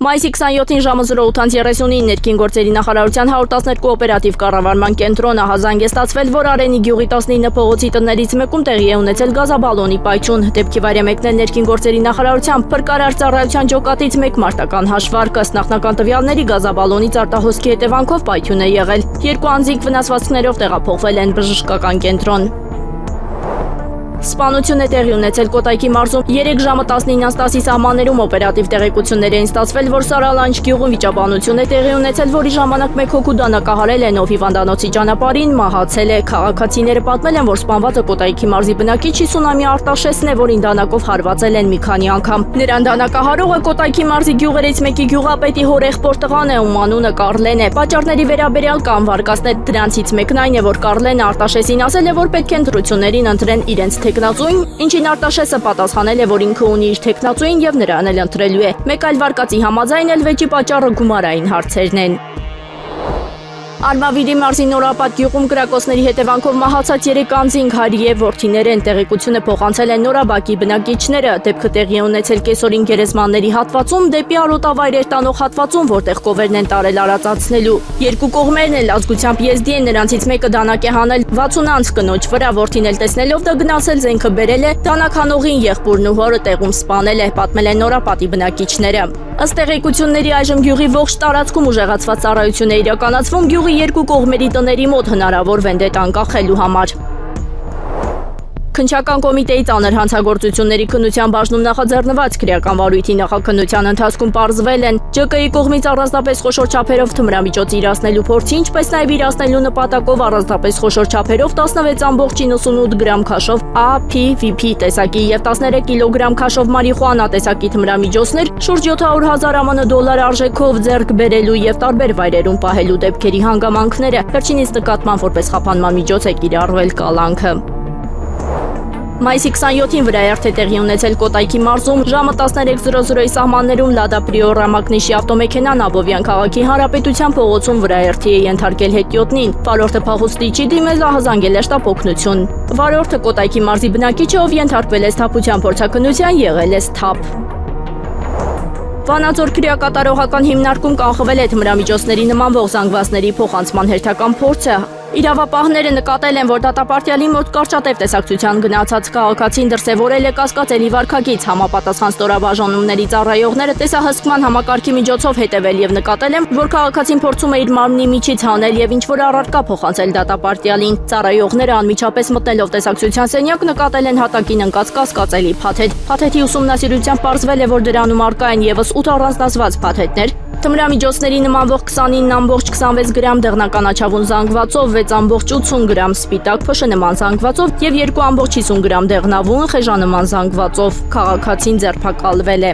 Մայիսի 27-ին ժամը 08:39 ներքին գործերի նախարարության 112 օպերատիվ կառավարման կենտրոնը հազանգ է ստացվել, որ Արենի գյուղի 19 փողոցի տներից մեկում տեղի է ունեցել գազաբալոնի պայթյուն։ Դեպքի վայր է մեկնել ներքին գործերի նախարարության փրկարար ծառայության ջոկատից մեկ մարտական հաշվարկ, ըստ նախնական տվյալների գազաբալոնից արտահոսքի հետևանքով պայթյուն է եղել։ Երկու անձինք վնասվածքներով տեղափոխվել են բժշկական կենտրոն։ Սպանություն է տեղի ունեցել Կոտայքի մարզում 3 ժամը 19:10-ի սահմաններում օպերատիվ տեղեկություններ էին ստացվել, որ Սարալանջ գյուղում վիճաբանություն է տեղի ունեցել, որի ժամանակ մեկ հոգու դանակահարել է նով հիվանդանոցի ճանապարհին, մահացել է։ Քաղաքացիները պատմել են, որ սպանվածը Կոտայքի մարզի բնակիչ 50-ամյա Արտաշեսն է, որին դանակով հարվածել են մի քանի անգամ։ Նրան դանակահարողը Կոտայքի մարզի գյուղերից մեկի գյուղապետի հորեղբոր տղան է, ում անունը Կարլեն է։ Պատճառների վերաբերյալ կան վարկածներ, դրանցից մեկն այն է, որ Կարլենը Արտաշեսին ասել է, որ պետք է ընտրություններին ընտրեն իրենց թեկնածուին, ինչին Արտաշեսը պատասխանել է, որ ինքը ունի իր թեկնածուին եւ նրան էլ ընտրելու է։ Մեկ այլ վարկածի համաձայն էլ վեճի պատճառը գումարային հարցերն են։ Արմավիրի մարզի Նորապատ գյուղում կրակոցների հետևանքով մահացած 3 անձինք հարի եւ որդիներ են։ Տեղեկությունը փոխանցել են Նորաբակի բնակիչները։ Դեպքը տեղի է ունեցել կեսօրին գերեզմանների հատվածում դեպի արոտավայրեր տանող հատվածում, որտեղ կովերն են տարել արածացնելու։ Երկու կողմերն էլ ազգությամբ եզդի են, նրանցից մեկը դանակ է հանել 60 անց կնոջ վրա, որդին էլ տեսնելով դա գնացել զենքը բերել է, դանակ հանողին եղբորն ու հորը տեղում սպանել է, պատմել են Նորապատի բնակիչները։ Ըստ տեղեկությունների այժմ գյուղի ողջ տարածքում ուժեղացված ծառայություն է իրականացվում գյուղի երկու կողմերի տների մոտ հնարավոր վենդետան կանխելու համար։ Քննչական կոմիտեի ծանր հանցագործությունների քննության բաժնում նախաձեռնված քրեական վարույթի նախաքննության ընթացքում պարզվել են ՋԿ-ի կողմից առանձնապես խոշոր չափերով թմրամիջոց իրացնելու փորձի, ինչպես նաև իրացնելու նպատակով առանձնապես խոշոր չափերով 16.98 գրամ քաշով ԱՓՎՓ տեսակի եւ 13 կիլոգրամ քաշով մարիխուանա տեսակի թմրամիջոցներ շուրջ 700,000 ԱՄՆ արժեքով ձեռք բերելու եւ տարբեր վայրերում պահելու դեպքերի հանգամանքները վերջինիս նկատմամբ որպես խափանման միջոց է կիրառվել կալանքը։ Մայիսի 27-ին վրայերթ է տեղի ունեցել Կոտայքի մարզում ժամը 13:00-ի սահմաններում Լադա Պրիորա մակնիշի ավտոմեքենան Աբովյան քաղաքի Հանրապետության փողոցում վրայերթի է ենթարկել հետիոտնին։ Վարորդը փախուստի չի դիմել, ահազանգել է շտապօգնություն։ Վարորդը Կոտայքի մարզի բնակիչ է, ով ենթարկվել է սթափության փորձաքննության, եղել է սթափ։ Վանաձոր քրեակատարողական հիմնարկում կանխվել է թմրամիջոցների նմանվող զանգվածների փոխանցման հերթական փորձը։ Իրավապահները նկատել են, որ դատապարտյալի մոտ կարճատև տեսակցության գնացած քաղաքացին դրսևորել է կասկածելի վարքագիծ։ Համապատասխան ստորաբաժանումների ծառայողները տեսահսկման համակարգի միջոցով հետևել եւ նկատել են, որ քաղաքացին փորձում է իր մարմնի միջից հանել եւ ինչ-որ առարկա փոխանցել դատապարտյալին։ Ծառայողները անմիջապես մտնելով տեսակցության սենյակ նկատել են հատակին ընկած կասկածելի փաթեթ։ Փաթեթի ուսումնասիրությամբ պարզվել է, որ դրանում առկա են եւս 8 առանձնացված փաթեթներ։ Թմրամիջոցների նմանվող 29.26 գրամ դեղնականաչավուն զանգվածով, 6.80 գրամ սպիտակ ՓՇ նման զանգվածով եւ 2.50 գրամ դեղնավուն խեժանման զանգվածով քաղաքացին ձերբակալվել է։